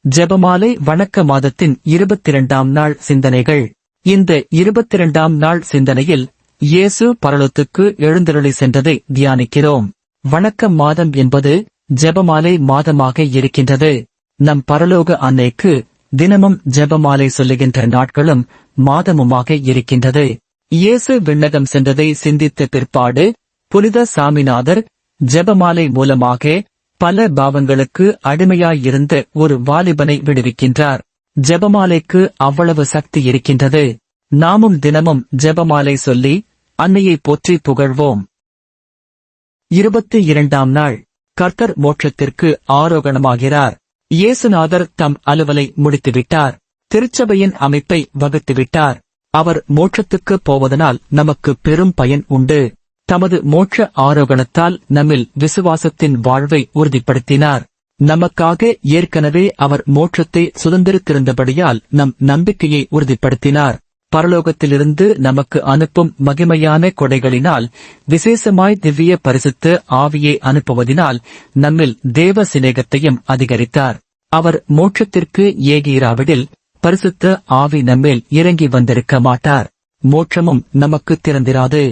ஜெபமாலை வணக்க மாதத்தின் 22ஆம் நாள் சிந்தனைகள். இந்த 22ஆம் நாள் சிந்தனையில் இயேசு பரலோகத்துக்கு எழுந்தருளி சென்றதை தியானிக்கிறோம். வணக்க மாதம் என்பது ஜெபமாலை மாதமாக இருக்கின்றது. நம் பரலோக அன்னைக்கு தினமும் ஜெபமாலை சொல்லுகின்ற நாட்களும் மாதமுமாக இருக்கின்றது. இயேசு விண்ணகம் சென்றதை சிந்தித்த பிற்பாடு புனித சாமிநாதர் ஜெபமாலை மூலமாக பல பாவங்களுக்கு அடிமையாயிருந்த ஒரு வாலிபனை விடுவிக்கின்றார். ஜெபமாலைக்கு அவ்வளவு சக்தி இருக்கின்றது. நாமும் தினமும் ஜெபமாலை சொல்லி அன்னையை போற்றி புகழ்வோம். 22ஆம் நாள் கர்த்தர் மோட்சத்திற்கு ஆரோகணமாகிறார். இயேசுநாதர் தம் அலுவலை முடித்துவிட்டார். திருச்சபையின் அமைப்பை வகுத்துவிட்டார். அவர் மோட்சத்துக்குப் போவதனால் நமக்கு பெரும் பயன் உண்டு. தமது மோட்ச ஆரோகணத்தால் நம்மில் விசுவாசத்தின் வாழ்வை உறுதிப்படுத்தினார். நமக்காக ஏற்கனவே அவர் மோட்சத்தை சுதந்திரித்திருந்தபடியால் நம் நம்பிக்கையை உறுதிப்படுத்தினார். பரலோகத்திலிருந்து நமக்கு அனுப்பும் மகிமையான கொடைகளினால், விசேஷமாய் திவ்ய பரிசுத்த ஆவியை அனுப்புவதினால் நம்மில் தேவ சிநேகத்தையும் அதிகரித்தார். அவர் மோட்சத்திற்கு ஏகிராவிடில் பரிசுத்த ஆவி நம்மேல் இறங்கி வந்திருக்க மாட்டார். மோட்சமும் நமக்கு திறந்திராது.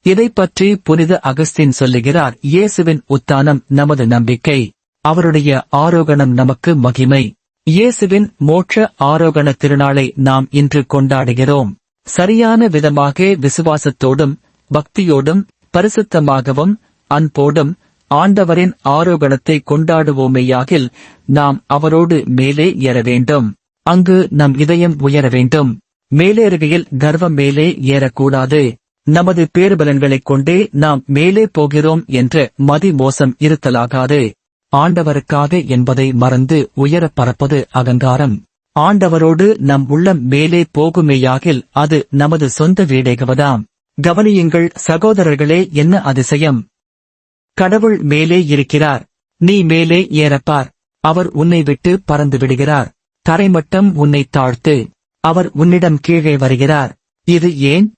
இதைப் பற்றி புனித அகஸ்தீன் சொல்லுகிறார்: இயேசுவின் உத்தானம் நமது நம்பிக்கை, அவருடைய ஆரோகணம் நமக்கு மகிமை. இயேசுவின் மோட்ச ஆரோகண திருநாளை நாம் இன்று கொண்டாடுகிறோம். சரியான விதமாக விசுவாசத்தோடும் பக்தியோடும் பரிசுத்தமாகவும் அன்போடும் ஆண்டவரின் ஆரோகணத்தை கொண்டாடுவோமேயாகில் நாம் அவரோடு மேலே ஏற வேண்டும். அங்கு நம் இதயம் உயர வேண்டும். மேலேறுகையில் கர்வம் மேலே ஏறக்கூடாது. நமது பேறுபலன்களைக் கொண்டே நாம் மேலே போகிறோம் என்ற மதி மோசம் இருத்தலாகாது. ஆண்டவருக்காக என்பதை மறந்து உயர பறப்பது அகங்காரம். ஆண்டவரோடு நம் உள்ளம் மேலே போகுமேயாகில் அது நமது சொந்த வீடேகுவதாம். கவனியுங்கள் சகோதரர்களே, என்ன அதிசயம்! கடவுள் மேலே இருக்கிறார். நீ மேலே ஏறப்பார். அவர் உன்னை விட்டு பறந்து விடுகிறார். தரைமட்டம் உன்னை தாழ்த்து. அவர் உன்னிடம் கீழே வருகிறார். இது ஏன்?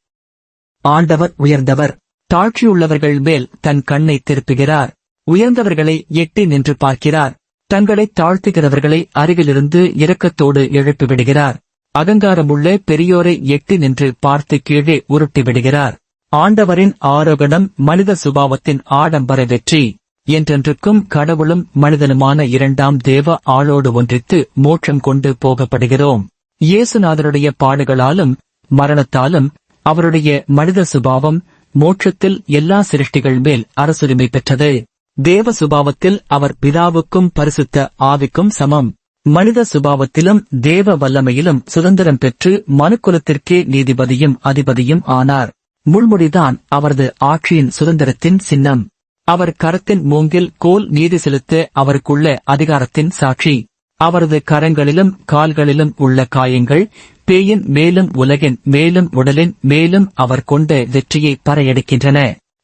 ஆண்டவர் உயர்ந்தவர். தாழ்ச்சியுள்ளவர்கள் மேல் தன் கண்ணை திருப்புகிறார். உயர்ந்தவர்களை எட்டி நின்று பார்க்கிறார். தங்களை தாழ்த்துகிறவர்களை அருகிலிருந்து இரக்கத்தோடு எழுப்பிவிடுகிறார். அகங்காரமுள்ள பெரியோரை எட்டி நின்று பார்த்து கீழே உருட்டிவிடுகிறார். ஆண்டவரின் ஆரோகணம் மனித சுபாவத்தின் ஆடம்பர வெற்றி. என்றென்றுக்கும் கடவுளும் மனிதனுமான இரண்டாம் தேவ ஆளோடு ஒன்றித்து மோட்சம் கொண்டு போகப்படுகிறோம். இயேசுநாதருடைய பாடுகளாலும் மரணத்தாலும் அவருடைய மனித சுபாவம் மோட்சத்தில் எல்லா சிருஷ்டிகள் மேல் அரசுரிமை பெற்றது. தேவ சுபாவத்தில் அவர் பிதாவுக்கும் பரிசுத்த ஆவிக்கும் சமம். மனித சுபாவத்திலும் தேவ வல்லமையிலும் சுதந்திரம் பெற்று மனுக்குலத்திற்கே நீதிபதியும் அதிபதியும் ஆனார். முள்முடிதான் அவரது ஆட்சியின் சுதந்திரத்தின் சின்னம். அவர் கரத்தின் மூங்கில் கோல் நீதி செலுத்த அவருக்குள்ள அதிகாரத்தின் சாட்சி. அவரது கரங்களிலும் கால்களிலும் உள்ள காயங்கள் பேயின் மேலும் உலகின் மேலும் உடலின் மேலும் அவர் கொண்ட வெற்றியை பறையடிக்கின்றன.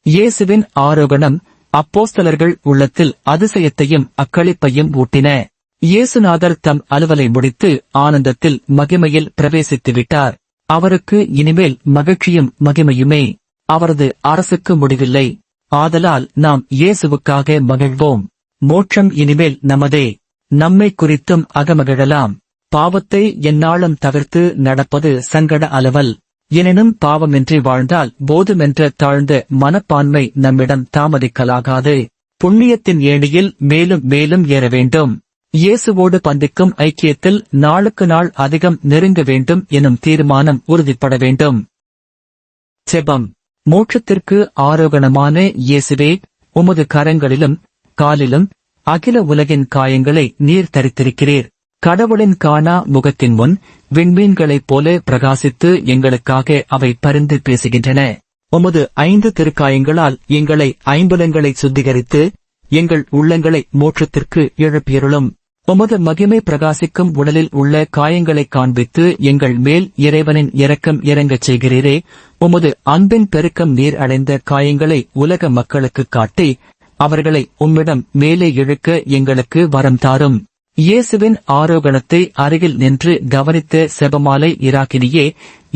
இயேசுவின் ஆரோகணம் அப்போஸ்தலர்கள் உள்ளத்தில் அதிசயத்தையும் அக்களிப்பையும் ஊட்டின. இயேசுநாதர் தம் அலுவலை முடித்து ஆனந்தத்தில் மகிமையில் பிரவேசித்துவிட்டார். அவருக்கு இனிமேல் மகிழ்ச்சியும் மகிமையுமே. அவரது அரசுக்கு முடிவில்லை. ஆதலால் நாம் இயேசுவுக்காக மகிழ்வோம். மோட்சம் இனிமேல் நமதே. நம்மை குறித்தும் அகமகிழலாம். பாவத்தை எந்நாளும் தவிர்த்து நடப்பது சங்கட அலுவல். எனினும் பாவமின்றி வாழ்ந்தால் போதுமென்ற தாழ்ந்த மனப்பான்மை நம்மிடம் தாமதிக்கலாகாது. புண்ணியத்தின் ஏணியில் மேலும் மேலும் ஏற வேண்டும். இயேசுவோடு பந்திக்கும் ஐக்கியத்தில் நாளுக்கு நாள் அதிகம் நெருங்க வேண்டும் எனும் தீர்மானம் உறுதிப்பட வேண்டும். செபம். மோட்சத்திற்கு ஆரோகணமான இயேசுவே, உமது கரங்களிலும் காலிலும் அகில உலகின் காயங்களை நீர் தரித்திருக்கிறீர். கடவுளின் காணா முகத்தின் முன் விண்மீன்களைப் போல பிரகாசித்து எங்களுக்காக அவை பரிந்து பேசுகின்றன. உமது 5 திருக்காயங்களால் எங்களை ஐம்புலங்களை சுத்திகரித்து எங்கள் உள்ளங்களை மோட்சத்திற்கு எழுப்பியருளும். உமது மகிமை பிரகாசிக்கும் உடலில் உள்ள காயங்களைக் காண்பித்து எங்கள் மேல் இறைவனின் இரக்கம் இறங்கச் செய்கிறீரே. உமது அன்பின் பெருக்கம் நீர் அடைந்த காயங்களை உலக மக்களுக்குக் காட்டி அவர்களை உம்மிடம் மேலே இழுக்க எங்களுக்கு வரம் தாரும். இயேசுவின் ஆரோகணத்தை அருகில் நின்று கவனித்த செபமாலை இராக்கினியே,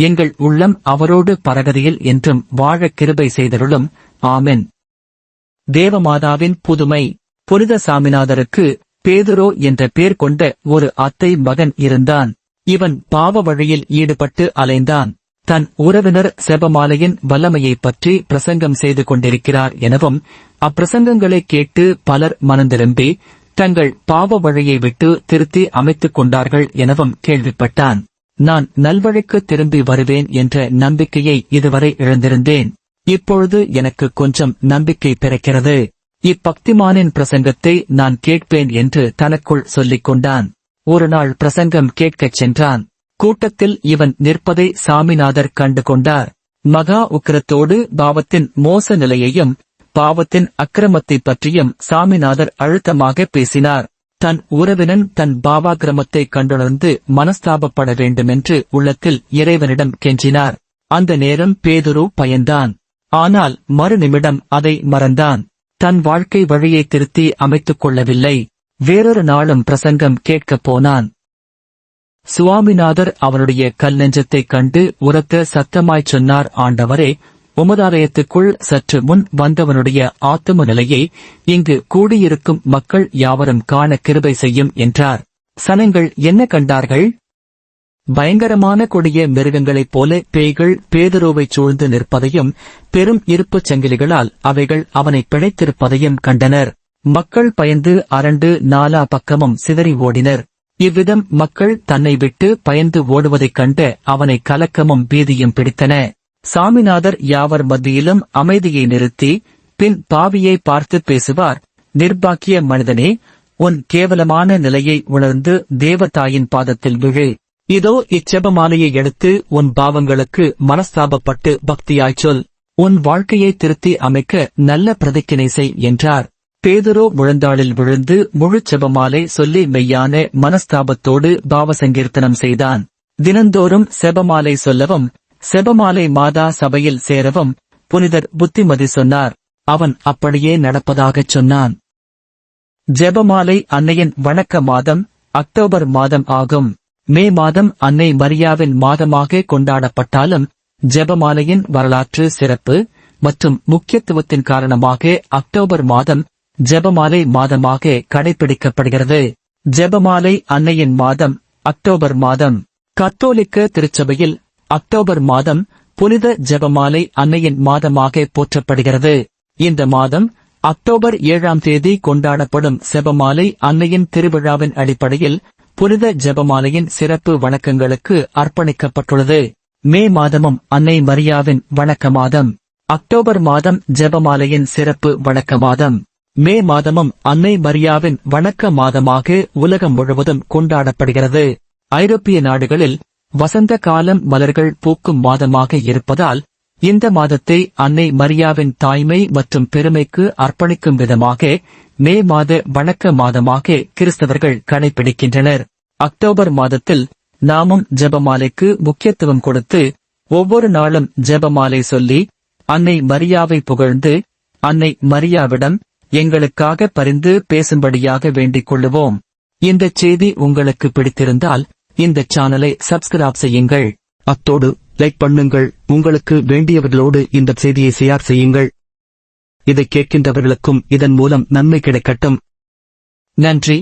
எங்கள் உள்ளம் அவரோடு பரகதியில் என்றும் வாழ கிருபை செய்தருளும். ஆமென். தேவமாதாவின் புதுமை. புனித சாமிநாதருக்கு பேதுரு என்ற பேர் கொண்ட ஒரு அத்தை மகன் இருந்தான். இவன் பாவ வழியில் ஈடுபட்டு அலைந்தான். தன் உறவினர் செபமாலையின் வல்லமையைப் பற்றி பிரசங்கம் செய்து கொண்டிருக்கிறார் எனவும், அப்பிரசங்கங்களைக் கேட்டு பலர் மனந்திரும்பி தங்கள் பாவ வழியை விட்டு திருத்தி அமைத்துக் கொண்டார்கள் எனவும் கேள்விப்பட்டான். நான் நல்வழிக்கு திரும்பி வருவேன் என்ற நம்பிக்கையை இதுவரை இழந்திருந்தேன். இப்பொழுது எனக்கு கொஞ்சம் நம்பிக்கை பிறக்கிறது. இப்பக்திமானின் பிரசங்கத்தை நான் கேட்பேன் என்று தனக்குள் சொல்லிக் கொண்டான். ஒரு நாள் பிரசங்கம் கேட்கச் சென்றான். கூட்டத்தில் இவன் நிற்பதை சாமிநாதர் கண்டு கொண்டார். மகா உக்கிரத்தோடு பாவத்தின் மோச நிலையையும் பாவத்தின் அக்கிரமத்தைப் பற்றியும் சாமிநாதர் அழுத்தமாக பேசினார். தன் உறவினன் தன் பாவாக்கிரமத்தை கண்டுணர்ந்து மனஸ்தாபப்பட வேண்டுமென்று உள்ளத்தில் இறைவனிடம் கெஞ்சினார். அந்த நேரம் பேதுரு பயந்தான். ஆனால் மறுநிமிடம் அதை மறந்தான். தன் வாழ்க்கை வழியை திருத்தி அமைத்துக் கொள்ளவில்லை. வேறொரு நாளும் பிரசங்கம் கேட்கப் போனான். சுவாமிநாதர் அவனுடைய கல்நெஞ்சத்தைக் கண்டு உரத்த சத்தமாய்ச் சொன்னார், ஆண்டவரே, உமதாலயத்துக்குள் சற்று முன் வந்தவனுடைய ஆத்தும நிலையை இங்கு கூடியிருக்கும் மக்கள் யாவரும் காண கிருபை செய்யும் என்றார். சனங்கள் என்ன கண்டார்கள்? பயங்கரமான கொடிய மிருகங்களைப் போல பேய்கள் பேதுருவைச் சூழ்ந்து நிற்பதையும் பெரும் இருப்புச் சங்கிலிகளால் அவைகள் அவனை பிழைத்திருப்பதையும் கண்டனர். மக்கள் பயந்து அரண்டு நாலா பக்கமும் சிதறி ஓடினர். இவ்விதம் மக்கள் தன்னை விட்டு பயந்து ஓடுவதைக் கண்ட அவனை கலக்கமும் பீதியும் பிடித்தன. சாமிநாதர் யாவர் மத்தியிலும் அமைதியை நிறுத்தி பின் பாவியை பார்த்து பேசுவார். நிர்பாக்கிய மனிதனே, உன் கேவலமான நிலையை உணர்ந்து தேவதாயின் பாதத்தில் விழு. இதோ இச்செபமாலையை எடுத்து உன் பாவங்களுக்கு மனஸ்தாபப்பட்டு பக்தியாய்ச் சொல். உன் வாழ்க்கையை திருத்தி அமைக்க நல்ல பிரதிக்கினை செய் என்றார். பேதுரு முழந்தாளில் விழுந்து முழு செபமாலை சொல்லி மெய்யான மனஸ்தாபத்தோடு பாவசங்கீர்த்தனம் செய்தான். தினந்தோறும் செபமாலை சொல்லவும் செபமாலை மாதா சபையில் சேரவும் புனிதர் புத்திமதி சொன்னார். அவன் அப்படியே நடப்பதாகச் சொன்னான். ஜெபமாலை அன்னையின் வணக்க மாதம் அக்டோபர் மாதம் ஆகும். மே மாதம் அன்னை மரியாவின் மாதமாக கொண்டாடப்பட்டாலும் ஜெபமாலையின் வரலாற்று சிறப்பு மற்றும் முக்கியத்துவத்தின் காரணமாக அக்டோபர் மாதம் ஜெபமாலை மாதமாக கடைபிடிக்கப்படுகிறது. ஜெபமாலை அன்னையின் மாதம் அக்டோபர் மாதம். கத்தோலிக்க திருச்சபையில் அக்டோபர் மாதம் புனித ஜெபமாலை அன்னையின் மாதமாக போற்றப்படுகிறது. இந்த மாதம் அக்டோபர் 7ஆம் தேதி கொண்டாடப்படும் ஜெபமாலை அன்னையின் திருவிழாவின் அடிப்படையில் புனித ஜெபமாலையின் சிறப்பு வணக்கங்களுக்கு அர்ப்பணிக்கப்பட்டுள்ளது. மே மாதமும் அன்னை மரியாவின் வணக்க மாதம். அக்டோபர் மாதம் ஜெபமாலையின் சிறப்பு வணக்க மாதம். மே மாதமும் அன்னை மரியாவின் வணக்க மாதமாக உலகம் முழுவதும் கொண்டாடப்படுகிறது. ஐரோப்பிய நாடுகளில் வசந்த காலம் மலர்கள் பூக்கும் மாதமாக இருப்பதால் இந்த மாதத்தை அன்னை மரியாவின் தாய்மை மற்றும் பெருமைக்கு அர்ப்பணிக்கும் விதமாக மே மாத வணக்க மாதமாக கிறிஸ்தவர்கள் கடைபிடிக்கின்றனர். அக்டோபர் மாதத்தில் நாமும் ஜெபமாலைக்கு முக்கியத்துவம் கொடுத்து ஒவ்வொரு நாளும் ஜெபமாலை சொல்லி அன்னை மரியாவை புகழ்ந்து அன்னை மரியாவிடம் எங்களுக்காக பரிந்து பேசும்படியாக வேண்டிக் கொள்ளுவோம். இந்த செய்தி உங்களுக்கு பிடித்திருந்தால் இந்த சேனலை சப்ஸ்கிரைப் செய்யுங்கள். அத்தோடு லைக் பண்ணுங்கள். உங்களுக்கு வேண்டியவர்களோடு இந்த செய்தியை ஷேர் செய்யுங்கள். இதை கேட்கின்றவர்களுக்கும் இதன் மூலம் நன்மை கிடைக்கட்டும். நன்றி.